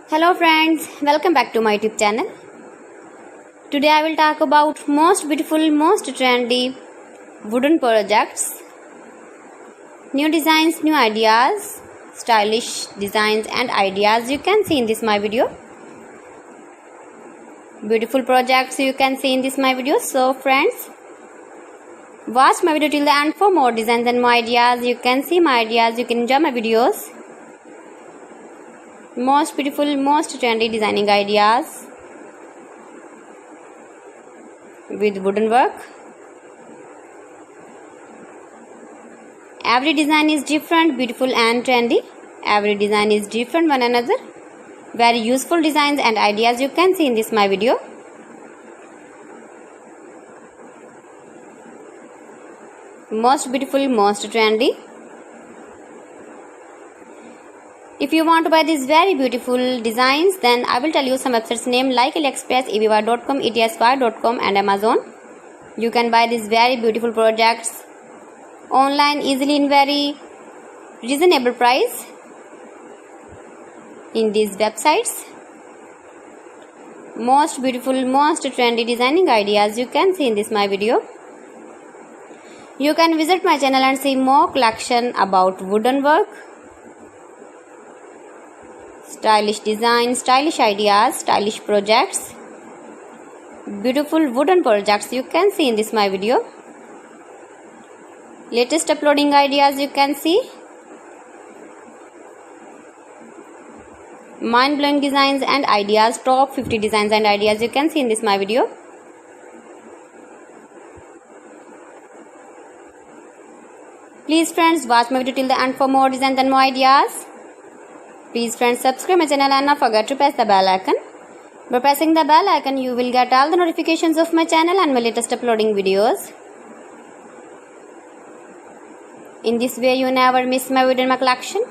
Hello friends, welcome back to my YouTube channel. Today I will talk about most beautiful, most trendy wooden projects, new designs, new ideas, stylish designs and ideas you can see in this my video. Beautiful projects you can see in this my video. So friends, watch my video till the end for more designs and more ideas. You can see my ideas, you can enjoy my videos. Most beautiful, most trendy designing ideas with wooden work. Every design is different, beautiful and trendy. Every design is different one another. Very useful designs and ideas you can see in this my video. Most beautiful, most trendy. If you want to buy these very beautiful designs, then I will tell you some websites name like AliExpress, eBay.com, etsy.com and Amazon. You can buy these very beautiful projects online easily in very reasonable price in these websites. Most beautiful, most trendy designing ideas you can see in this my video. You can visit my channel and see more collection about wooden work, stylish design, stylish ideas, stylish projects, beautiful wooden projects you can see in this my video. Latest uploading ideas you can see. Mind-blowing designs and ideas, top 50 designs and ideas you can see in this my video. Please friends, watch my video till the end for more designs and more ideas. Please friends, subscribe my channel and not forget to press the bell icon. By pressing the bell icon, you will get all the notifications of my channel and my latest uploading videos. In this way, you never miss my video in my collection.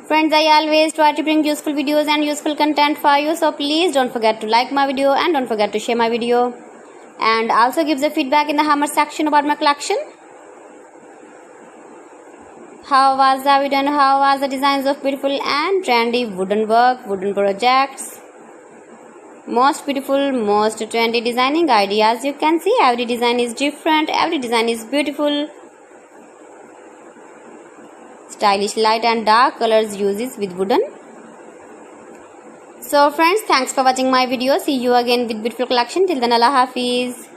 Friends, I always try to bring useful videos and useful content for you. So please don't forget to like my video and don't forget to share my video. And also give the feedback in the comment section about my collection. How was the video and how was the designs of beautiful and trendy wooden work, wooden projects? Most beautiful, most trendy designing ideas you can see. Every design is different, every design is beautiful. Stylish light and dark colors uses with wooden. So friends, thanks for watching my video. See you again with beautiful collection. Till then, Allah Hafiz.